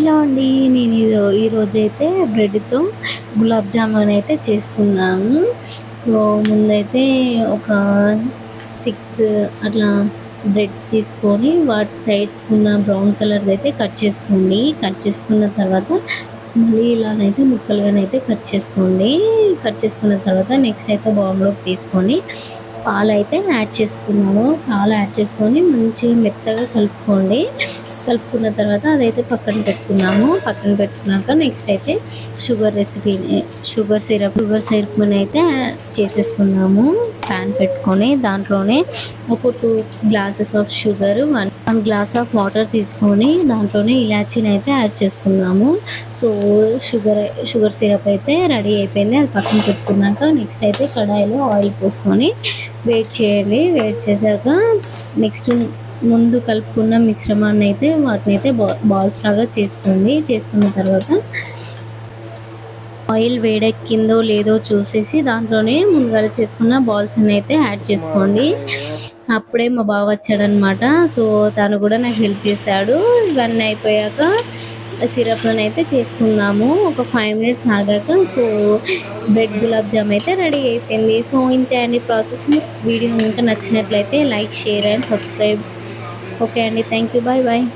Hello అండి. నేను ఈరోజైతే బ్రెడ్‌తో గులాబ్ జామున్ అయితే చేస్తున్నాను. సో, ముందైతే ఒక 6 అట్లా బ్రెడ్ తీసుకొని వాటి సైడ్స్‌కున్న బ్రౌన్ కలర్‌దైతే కట్ చేసుకోండి. కట్ చేసుకున్న తర్వాత మళ్ళీ ఇలానైతే ముక్కలుగానైతే కట్ చేసుకోండి. కట్ చేసుకున్న తర్వాత నెక్స్ట్ అయితే బౌల్‌లోకి తీసుకొని పాలైతే యాడ్ చేసుకున్నాను. పాలు యాడ్ చేసుకొని మంచిగా మెత్తగా కలుపుకోండి. కలుపుకున్న తర్వాత అదైతే పక్కన పెట్టుకుందాము. పక్కన పెట్టుకున్నాక నెక్స్ట్ అయితే షుగర్ సిరప్‌ని అయితే చేసేసుకుందాము. ప్యాన్ పెట్టుకొని దాంట్లోనే ఒక 2 glasses of sugar, 1 glass of water తీసుకొని దాంట్లోనే ఇలాచీని అయితే యాడ్ చేసుకుందాము. సో, షుగర్ సిరప్ అయితే రెడీ అయిపోయింది. అది పక్కన పెట్టుకున్నాక నెక్స్ట్ అయితే కడాయిలో ఆయిల్ పోసుకొని వేడి చేయండి. వేడి చేశాక నెక్స్ట్ ముందు కలుపుకున్న మిశ్రమాన్ని అయితే వాటినైతే బాల్స్ లాగా చేసుకోండి. చేసుకున్న తర్వాత ఆయిల్ వేడెక్కిందో లేదో చూసేసి దాంట్లోనే ముందుగా చేసుకున్న బాల్స్ అన్ని అయితే యాడ్ చేసుకోండి. అప్పుడే మా బావ వచ్చాడనమాట. సో, తను కూడా నాకు హెల్ప్ చేశాడు. ఇవన్నీ అయిపోయాక సిరప్‌ని అయితే చేసుకుందాము. ఒక 5 మినిట్స్ ఆగాక సో, బ్రెడ్ గులాబ్ జామ్ అయితే రెడీ అయిపోయింది. సో, ఇంతే అండి ప్రాసెస్. వీడియో ఇంకా నచ్చినట్లయితే like, share and subscribe. Okay అండి. Thank you. Bye bye.